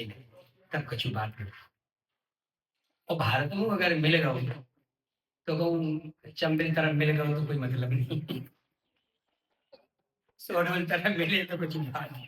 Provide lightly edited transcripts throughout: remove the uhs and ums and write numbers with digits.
मिले तब कछु बात करे। और भारत में अगर मिल गओ तो कहूँ चंबे तरफ मिल गओ तो कोई मतलब नहीं। सोनल तरफ मिले तो कुछ बात नहीं।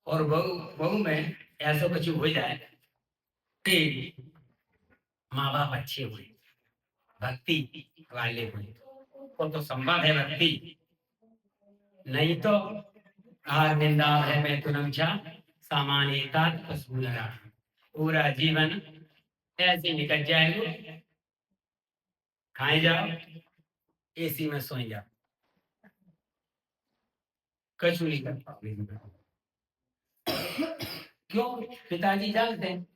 और बहू बहू में ऐसा कुछ हो जाए कि माँ बाप अच्छे हुए, भक्ति वाले हुए, तो संभव है भक्ति, नहीं तो आर निंदा है मैं तुनमछा सामान्यता पशुरा, पूरा जीवन ऐसे निकल जाएगा, खाए जाओ एसी में सोए जाओ, कुछ नहीं कर पाओगे। क्यों? पिताजी जानते हैं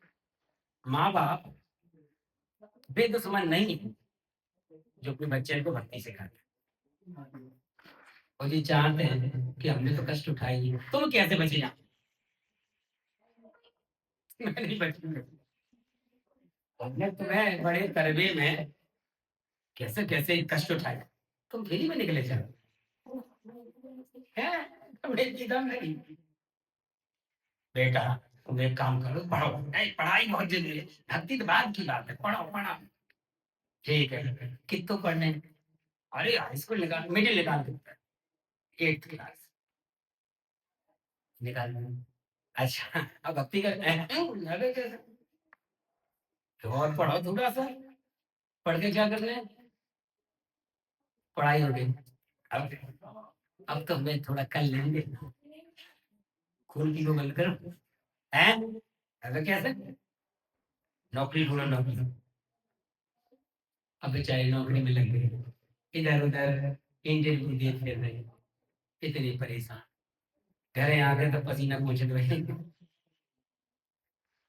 माँ बाप बेदुश्मन नहीं है जो अपने बच्चे को भक्ति सिखाते हैं। और ये चाहते हैं कि हमने तो कष्ट उठाई है, तुम कैसे बचेगा? मैं नहीं बचूंगा। हमने तुम्हें बड़े तरबे में कैसे कैसे कष्ट उठाया, तुम फ्री में निकले जाओ हैं? तुम्हें की दम नहीं। बेटा तुम एक काम करो, पढ़ो। नहीं, पढ़ाई बहुत जरूरी है, भक्ति तो बाद की बात है, पढ़ो पढ़ो। ठीक है, कितने पढ़ने? अरे हाई स्कूल निकाल, मिडिल निकाल देता है, 8th क्लास निकाल दो। अच्छा अब भक्ति कर अरे कैसे? तो और पढ़ो थोड़ा सा, पढ़ के क्या करना है? पढ़ाई हो गई, अब तो हमें थोड़ा कर लेंगे, खून की को बंद करो हैं? ऐसा कैसे? नौकरी ढूंढो, नौकरी। अब बेचारे नौकरी में लग गए, इधर उधर इंटरव्यू दिए फिर रहे, इतने परेशान, घरे आ गए तो पसीना पोंछते रहे,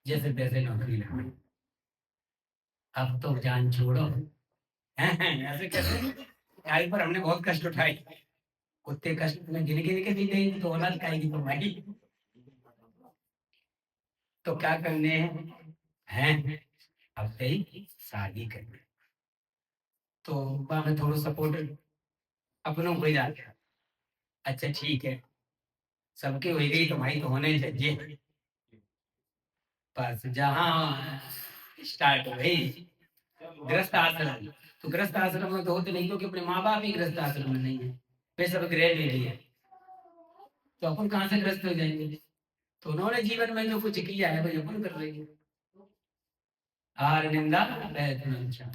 जैसे तैसे नौकरी लग गई। अब तो जान छोड़ो ऐसे कैसे? आई पर हमने बहुत कष्ट उठाए, कुत्ते कष्ट में गिन गिन के दी गई तो औलाद खाएगी तुम्हारी। तो क्या करने हैं? अब सही शादी करनी, तो मैं थोड़ा सपोर्ट अपनों हो जाता है। अच्छा ठीक है, सबके हो गई तो भाई तो होने चाहिए। बस जहाँ स्टार्ट हो गई गृहस्थ आश्रम, तो गृहस्थ आश्रम में तो होते नहीं, क्योंकि अपने माँ बाप ही गृहस्थ आश्रम में नहीं है, वे सब गृह ले लिए, तो अपन कहाँ से ग्रस्त हो जाएंगे? तो उन्होंने जीवन में जो कुछ किया है वही अपन कर रहे हैं। आर निंदा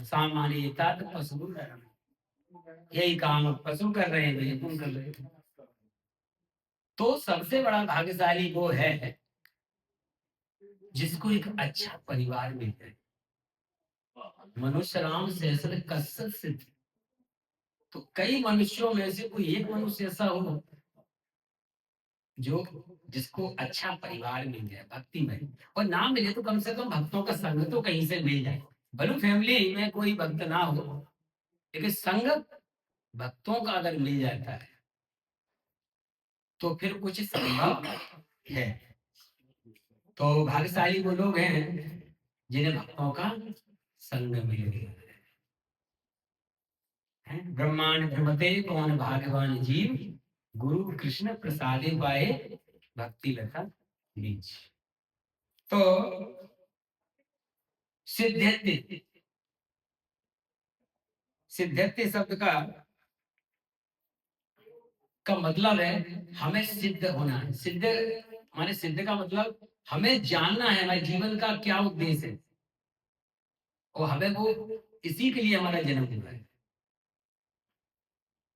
सामान्यता पशु, यही काम पशु कर रहे हैं, वही अपन कर रहे हैं। तो सबसे बड़ा भाग्यशाली वो है जिसको एक अच्छा परिवार मिल जाए। मनुष्य राम सहस्र कसरत सिद्ध, तो कई मनुष्यों में से कोई एक मनुष्य ऐसा हो जो जिसको अच्छा परिवार मिल जाए भक्ति में, और ना मिले तो कम से कम भक्तों का संग तो कहीं से मिल जाए। भले फैमिली में कोई भक्त ना हो, लेकिन संग भक्तों का अगर मिल जाता है तो फिर कुछ संभव है। तो भाग्यशाली वो लोग हैं जिन्हें भक्तों का संग मिल गया है। ब्रह्मांड भ्रमते कौन भाग्यवान जीव, गुरु कृष्ण प्रसादे पाए भक्ति लता बीज। तो सिद्ध्यति, सिद्ध्यति शब्द का मतलब है हमें सिद्ध होना है। सिद्ध माने सिद्ध का मतलब हमें जानना है हमारे जीवन का क्या उद्देश्य है, और हमें वो इसी के लिए हमारा जन्म हुआ है।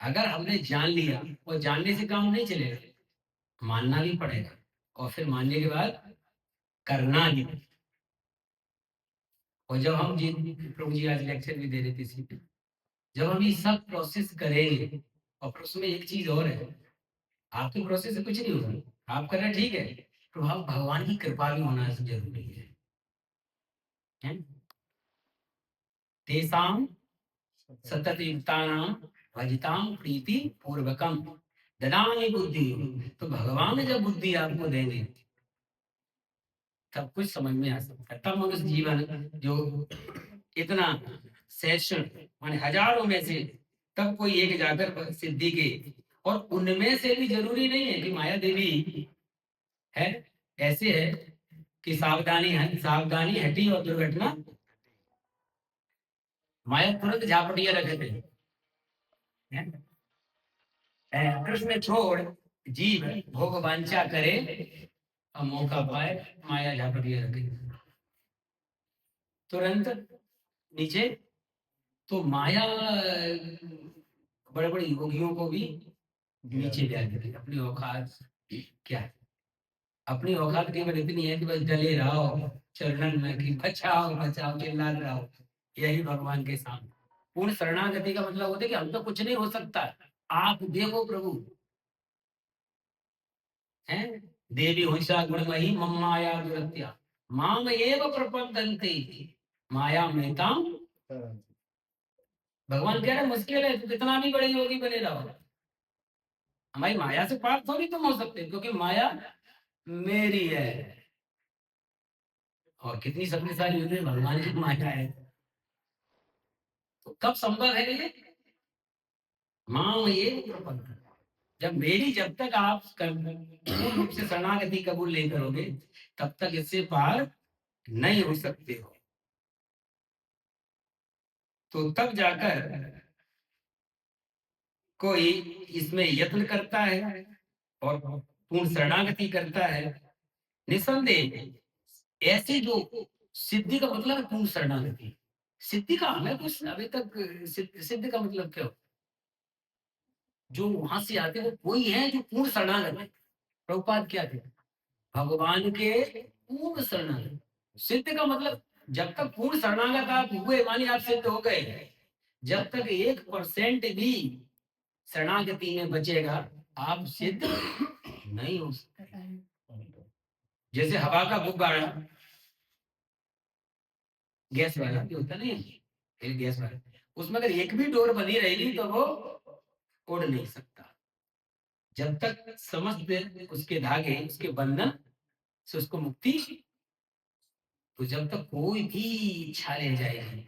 अगर हमने जान लिया, और जानने से काम नहीं चलेगा, मानना भी पड़ेगा, और फिर मानने के बाद करना भी। और जब हम जी प्रभु जी आज लेक्चर भी दे रहे थे इसी पे, जब हम ये सब प्रोसेस करेंगे, और फिर उसमें एक चीज और है, आपके प्रोसेस से कुछ नहीं होगा, आप कर रहे हैं ठीक है, तो हम भगवान की कृपा भी होना जरूरी है? तेसाम सतत युक्तानां भजताम प्रीति पूर्वकम ददामि बुद्धि, तो भगवान जब बुद्धि आपको देंगे तब कुछ समझ में आ सकता है। तब मनुष्य जीवन जो इतना सेशन माने हजारों में से तब कोई एक जाकर सिद्धि के, और उनमें से भी जरूरी नहीं है कि माया देवी है, ऐसे है कि सावधानी हटी और दुर्घटना, माया तुरंत झापटिया रखे थे। कृष्ण छोड़ जीव भोग वांछा करे, और मौका पाए माया झापटिया रखे तुरंत नीचे। तो माया बड़े बड़े योगियों को भी नीचे गिरा देती। अपनी औकात क्या है? अपनी औकात केवल इतनी है कि बस डले रहो चरणन में, कि बचाओ बचाओ चिल्ला रहो, यही भगवान के सामने। पूर्ण शरणागति का मतलब होता है कि हम तो कुछ नहीं हो सकता, आप देखो प्रभु हैं। देवी हुंसा गुणमयी मम माया दुरत्या, माम एव प्रपद्यन्ते माया मेताम। भगवान कह रहे मुश्किल है, तो कितना भी बड़े योगी बने रहो, हमारी माया से पार थोड़ी तुम हो सकते, क्योंकि माया मेरी है। और कितनी शक्तिशाली होती है, भगवान की माया है। तो कब संभव है ये? माम ये प्रपद्य, जब तक आप पूर्ण रूप से शरणागति कबूल नहीं करोगे, तब तक इससे पार नहीं हो सकते हो। तो तब जाकर कोई इसमें यत्न करता है और पूर्ण शरणागति करता है। निसंदेह ऐसी जो सिद्धि का मतलब है पूर्ण शरणागति। सिद्धि का हमें कुछ अभी तक सिद्ध का मतलब क्या हो? जो वहां से आते वो कोई है जो पूर्ण शरणागत है। प्रभुपाद क्या थे? भगवान के पूर्ण शरणागत। सिद्ध का मतलब जब तक पूर्ण शरणागत आप हुए, मानिए आप सिद्ध हो गए, जब तक 1% भी शरणागति में बचेगा, आप सिद्ध नहीं हो सकते। जैसे हवा का गुब्बारा, गैस वाला भी होता नहीं है, गैस वाला, उसमें अगर एक भी डोर बनी रहेगी तो वो उड़ नहीं सकता। जब तक समस्त उसके धागे, उसके बंधन से उसको मुक्ति, तो जब तक कोई भी इच्छा रह जाएगी,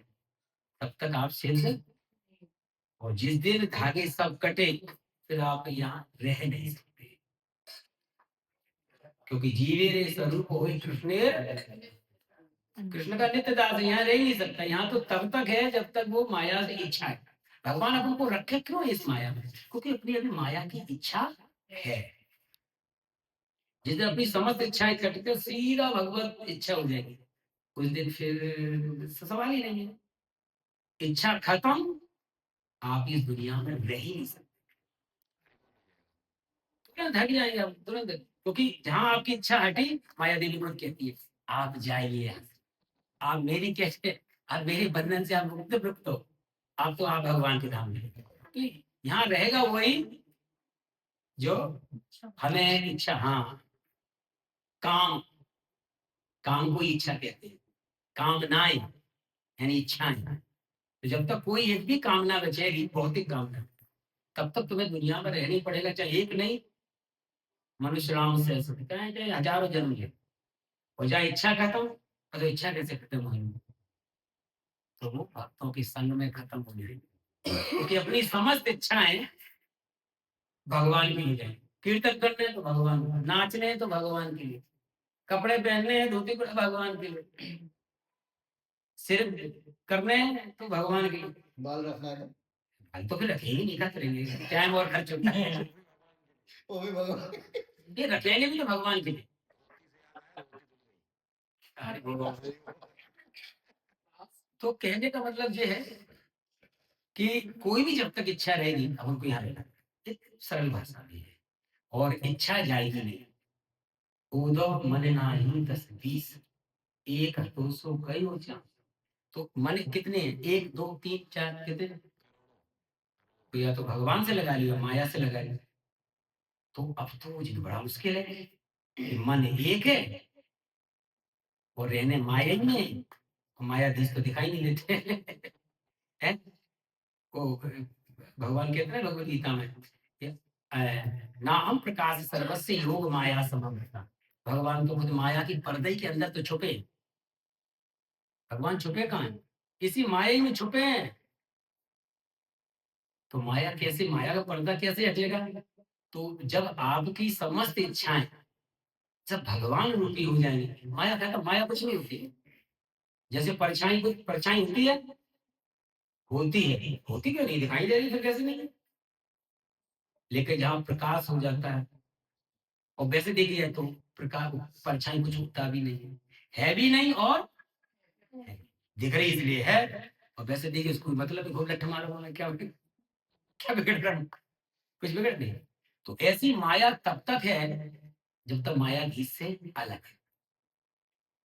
तब तक आप सिद्ध। और जिस दिन धागे सब कटे, फिर आप यहाँ रह नहीं सकते, क्योंकि जीवे रे स्वरूप हो कृष्ण। कृष्ण का नित्य दास है, यहाँ रह ही नहीं सकता। यहाँ तो तब तक है जब तक वो माया से इच्छा है। भगवान अपन को रखे क्यों इस माया में? क्योंकि अपनी अभी माया की इच्छा है। जिस दिन अपनी समस्त इच्छाएं कटकर सीधा भगवत इच्छा हो जाएगी, उस दिन फिर सवाल ही नहीं है। इच्छा खत्म, आप इस दुनिया में रह ही नहीं सकते। तो क्या थक जाएंगे आप तुरंत, क्योंकि जहां आपकी इच्छा हटी, माया देवी मुझे कहती है आप जाइए यहाँ से। आप मेरी कैसे, आप मेरे बंधन से आप मुक्त हो, आप तो आप भगवान के धाम में। तो यहाँ रहेगा वही जो हमें इच्छा, हाँ, काम, काम को इच्छा कहते हैं। कामनाएं यानी इच्छाएं। तो जब तक कोई एक भी कामना बचेगी, भौतिक कामना, तब तक तुम्हें दुनिया में रहना ही पड़ेगा, चाहे एक नहीं, मनुष्य राम से चाहे हजारों जन्म ले। और जहाँ इच्छा खत्म, तो इच्छा कैसे खत्म होगी? तो वो भक्तों के संग में खत्म हो जाएगी, क्योंकि अपनी समस्त इच्छाएं भगवान के लिए जाए। कीर्तन करने हैं तो भगवान, नाचने हैं तो भगवान के लिए, कपड़े पहनने हैं धोती कुर्ता भगवान के लिए, सिर्फ करने हैं तो भगवान के लिए, बाल रखना है बाल तो फिर रखेंगे, नहीं क्या करेंगे, टाइम और खर्च होता है। वो भी भगवान, ये रखेंगे भी तो भगवान के लिए। तो कहने का मतलब ये है कि कोई भी जब तक इच्छा रहेगी, अब उनको यहाँ रहना, एक सरल भाषा भी है, और इच्छा जाएगी नहीं। कूदो मन नाही 10 20, एक 200 कई हो जा। तो मन कितने हैं? 1 2 3 4 कितने? तो या तो भगवान से लगा लियो, माया से लगा लियो। तो अब तो मुझे बड़ा मुश्किल है कि मन एक है और रहने माया ही में, मायाधीश तो दिखाई नहीं देते। है वो भगवान कहते हैं भगवत गीता में, ना हम प्रकाश सर्वस्व योग माया समन्विता। भगवान तो खुद माया की पर्दे के अंदर तो छुपे। भगवान छुपे कहाँ हैं? इसी माया ही में छुपे हैं। तो माया कैसे, माया का पर्दा कैसे हटेगा? तो जब आपकी समस्त इच्छाएं जब भगवान रूपी हो जाएंगे, माया कहता माया कुछ नहीं होती है। जैसे परछाई, कुछ परछाई होती है, होती है, होती क्यों नहीं, दिखाई दे रही फिर कैसे नहीं है? लेकिन जहाँ प्रकाश हो जाता है, और वैसे देखिए जाए तो प्रकाश परछाई कुछ उगता भी नहीं है भी नहीं, और है। दिख रही इसलिए है, और वैसे देखिए उसको मतलब खूब लठ मारो मैं क्या क्या बिगड़ रहा हूँ? कुछ बिगड़ नहीं। तो ऐसी माया तब तक है जब तक माया घी से अलग है।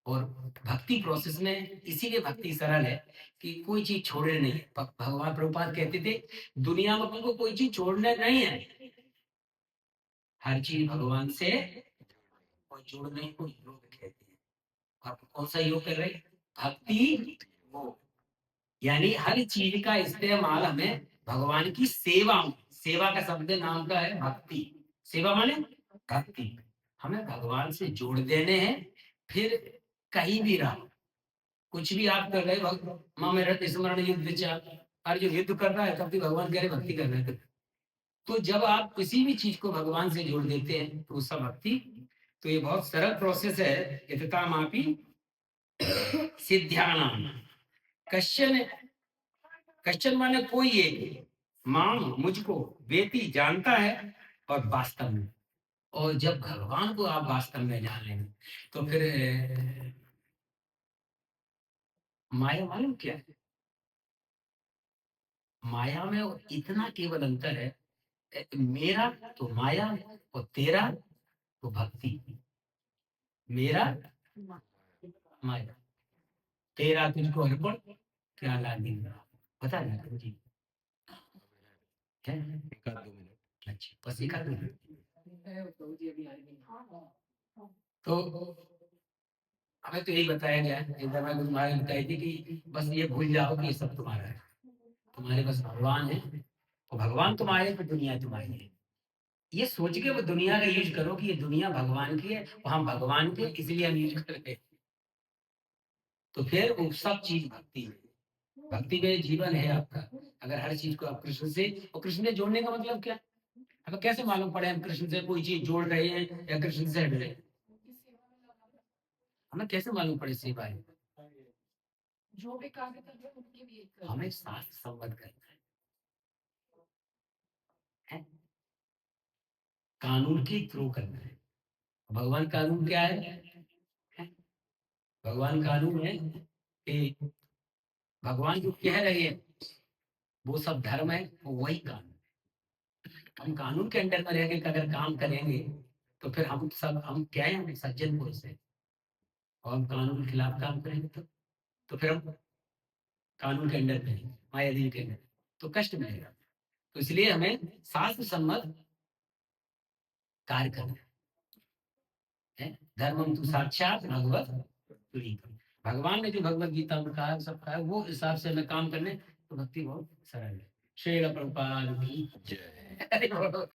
और भक्ति प्रोसेस में इसीलिए भक्ति सरल है कि कोई चीज छोड़ने नहीं है। भगवान प्रभुपाद कहते थे दुनिया में तुमको कोई चीज छोड़ने नहीं है, हर चीज भगवान से कोई जोड़ने को योग कहते हैं। आप कौन सा योग कर रहे हैं? भक्ति योग। यानी हर चीज का इस्तेमाल हमें भगवान की सेवा में, सेवा का शब्द नाम का है भक्ति। सेवा माने भक्ति, हमें भगवान से जोड़ देने हैं। फिर कहीं भी रहो, कुछ भी आप कर रहे हो, माँ मेरा स्मरण युद्ध चाल, और जो युद्ध कर रहा है तब भी भगवान कह रहे भक्ति कर रहे हैं। तो जब आप किसी भी चीज को भगवान से जोड़ देते हैं तो उसका भक्ति। तो ये बहुत सरल प्रोसेस है। इतता मापी सिद्ध्यानाम कश्चन, कश्चन माने कोई एक, माम मुझको, वेति जानता है, और वास्तव में। और जब भगवान को आप वास्तव में जान लेंगे तो फिर माया मालूम क्या है? माया में और इतना केवल अंतर है, मेरा तो माया, और तेरा तो भक्ति। मेरा माया, तेरा तुझको अर्पण, क्या लागेगा, पता नहीं जी है? एक आध 2 मिनट। अच्छा बस एक आदमी। तो हमें तो यही बताया गया है, एक बार मैं गुरु महाराज ने बताई थी कि बस ये भूल जाओ कि ये सब तुम्हारा है, तुम्हारे बस भगवान है, और भगवान तुम्हारे तो दुनिया तुम्हारी है। ये सोच के वो दुनिया का यूज करो कि ये दुनिया भगवान की है और हम भगवान के, इसलिए हम यूज कर रहे हैं। तो फिर वो सब चीज भक्ति में, भक्ति में जीवन है आपका। अगर हर चीज को आप कृष्ण से, और कृष्ण से जोड़ने का मतलब क्या? हमें कैसे मालूम पड़े हम कृष्ण से कोई चीज जोड़ रहे हैं या कृष्ण से हट रहे हैं? हमें कैसे मालूम पड़े इसी बारे में? जो भी कार्य कर रहे हैं उनके लिए हमें शास्त्र संबद्ध करना है, कानून के थ्रू करना है। भगवान कानून क्या है? भगवान कानून है कि भगवान जो कह रहे हैं वो सब धर्म है, वो वही कानून। हम कानून के अंडर में रह के अगर काम करेंगे तो फिर हम क्या है, हम सज्जन पुरुष है। और हम कानून के खिलाफ काम करेंगे तो फिर हम कानून के अंडर में हैं, मायावी के अंडर, तो कष्ट मिलेगा। तो इसलिए हमें शास्त्र सम्मत कार्य करना है। धर्मम तु साक्षात भगवत प्रीतम। भगवान ने जो भगवत गीता में कहा सब कहा वो हिसाब से हमें काम करने, तो भक्ति बहुत सरल है। श्री प्रभुपाद की जय। जय।